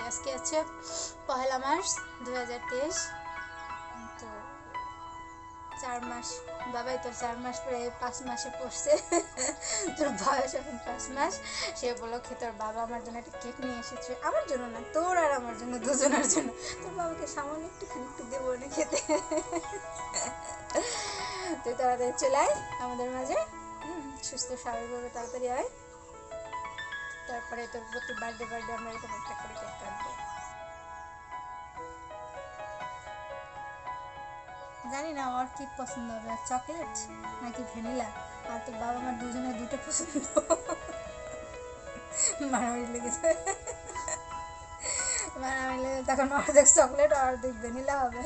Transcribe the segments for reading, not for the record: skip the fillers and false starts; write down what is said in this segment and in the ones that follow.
আজকে আছে 1 মার্চ 2023। তো 4 মাস, বাবাই তোর 4 মাস পরে 5 মাসে পড়ছে। তোর বয়স এখন 5 মাস। সে উপলক্ষে তোর বাবা আমার জন্য একটা কেক নিয়ে এসেছে, আমার জন্য না, তোর আর আমার জন্য, দুজনের জন্য। তোর বাবাকে সামান্য একটুখানি একটু দেবো না খেতে। তুই তাড়াতাড়ি চলে আয় আমাদের মাঝে, সুস্থ স্বাভাবিকভাবে তাড়াতাড়ি আয়। তারপরে তোর প্রতি বার্থডে আমরা এরকম একটা করে কেক কাটবো। জানি না ওর কি পছন্দ হবে, চকলেট নাকি ভ্যানিলা। আর তোর বাবা আমার দুজনের দুটো পছন্দ। মারামারি লেগেছে, মারামারি লেগেছে। তখন অর্ধেক চকলেট আর অর্ধেক ভ্যানিলা হবে।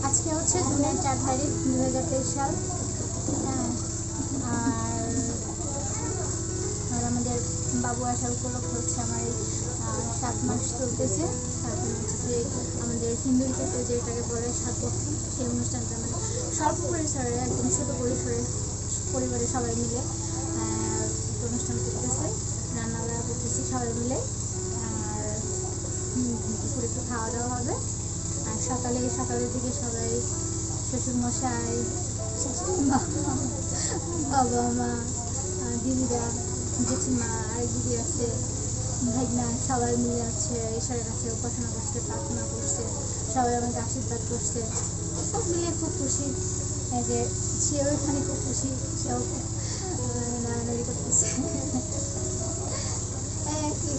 আজকে হচ্ছে জুনের 4 তারিখ 2023 সাল। হ্যাঁ, আর আমাদের বাবু আসার উপলক্ষ হচ্ছে আমার এই 7 মাস চলতেছে। তারপরে হচ্ছে যে আমাদের হিন্দু ক্ষেত্রে যেটাকে বলে সাতপক্ষী, সেই অনুষ্ঠানটা মানে স্বল্প পরিসরে একদম ছোটো পরিসরে পরিবারের সবাই মিলে একটা অনুষ্ঠান করতেছে, রান্নাবাড়া করতেছি সবাই মিলে। আর দুপুরে একটু খাওয়া দাওয়া হবে। আর সকালের দিকে সবাই শ্বশুরমশাই, শাশুড়িমা, বাবা মা, দিদিরা, জেঠিমা, আরেক দিদি আছে, ভাইনা, সবাই মিলে আছে ঈশ্বরের কাছে উপাসনা করছে, প্রার্থনা করছে, সবাই আমাকে আশীর্বাদ করছে। সব মিলিয়ে খুব খুশি। এই যে সেও এখানে খুব খুশি, সেও খুব নাড়ানাড়ি করতেছে এই আর কি।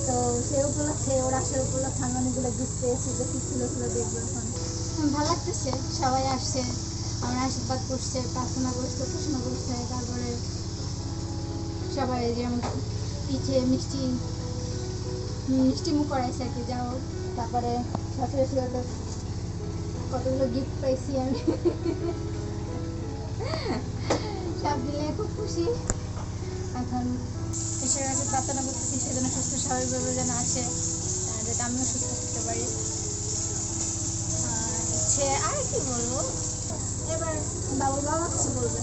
তো সে উপলক্ষে, ওর আসার উপলক্ষে আমি অনেকগুলো গিফট পেয়েছি, দেখি খুলে দেখবো এখন। ভালো লাগতেছে, সবাই আসছে, আমার আশীর্বাদ করছে, প্রার্থনা করছে, উপাসনা করছে। তারপরে সবাই যেমন পিঠে মিষ্টি মুখ করাইছে আর কি, যাও। তারপরে সচরাচর হলো কতগুলো গিফট পাইছি আমি সব মিলে খুব খুশি। এখন ঈশ্বরের কাছে প্রার্থনা করতেছি সেজন্য সুস্থ স্বাভাবিকভাবে যেন আসে, যাতে আমিও সুস্থ থাকতে পারি। আর কি বলবো, এবার বাবুর বাবা কিছু বলবে।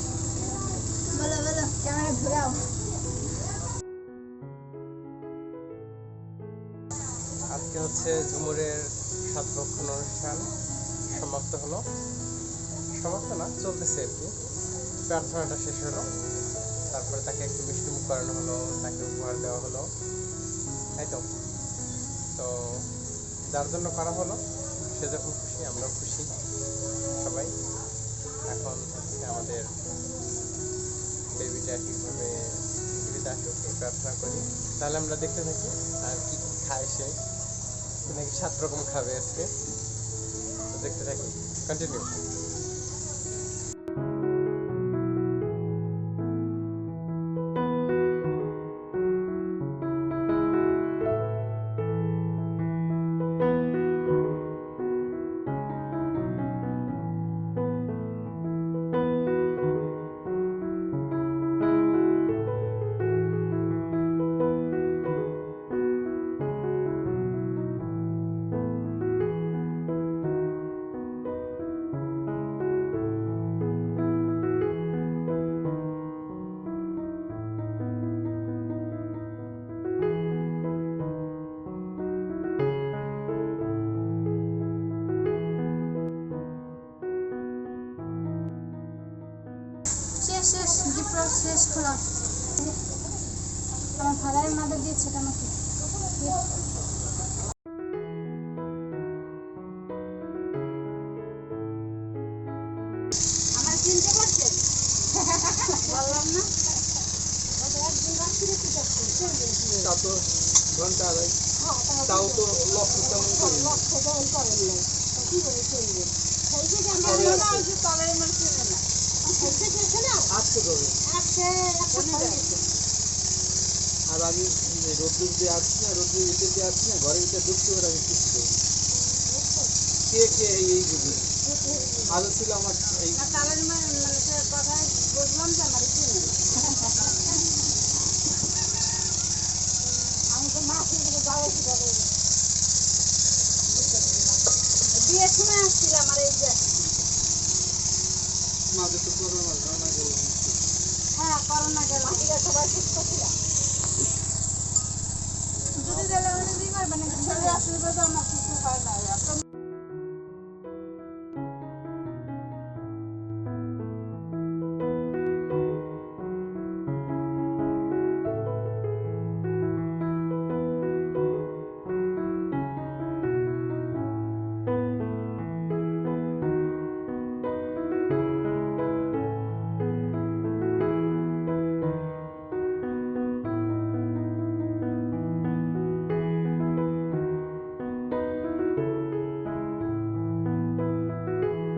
বলো ক্যামেরা ঘুরাও। আজকে হচ্ছে ঝুমুরের সাতপক্ষণ অনুষ্ঠান সমাপ্ত হলো, সমাপ্ত না, চলতেছে আর কি। প্রার্থনাটা শেষ হলো, তারপরে তাকে একটু মিষ্টিমুখ করানো হলো, তাকে উপহার দেওয়া হলো, তাই তো। তো যার জন্য করা হলো সে যখন খুশি, আমরাও খুশি সবাই। এখন হচ্ছে আমাদের বেবিটা ঠিকভাবে পৃথিবীতে আসুক এই প্রার্থনা করি। তাহলে আমরা দেখতে থাকি আর কি কি খায় সে, নাকি 7 রকম খাবে আজকে। তো দেখতে থাকি, কন্টিনিউ। শেষ গিফট শেষ খোলা। আমার ফাদারের মাদার দিয়েছে এটা আমাকে। আমার চিনতে পারছেন? বললাম না একদিন রাত্রে কি করছে, তা তো ঘন্টা আড়াই, তাও তো লক্ষ তেমন করি লক্ষ্য দেওয়াই করেন নাই, কি করে চলবে? সেই থেকে আমরা তলায় মানে চলবে না, আজকে কবে। আর আমি রোদ্দুর দিয়ে আসছি না, রোদ্দুর ভিতর দিয়ে আসছি না, ঘরের ভিতরে ঢুকছি, ওরা আমি কিছু করি কে এই বুঝি আরো ছিল আমার এই তালের মানে কথায় বুঝলাম যে আমার চিনি আমি তো মাছ যাওয়াইছি বিয়ের সময় আসছিলাম আর এই যে মাঝে তো করোনা গেল। হ্যাঁ করোনা গেল, সবাই সুস্থ ছিল। যদি গেলে দিই পারবে না, ছেলে আসলে তো আমার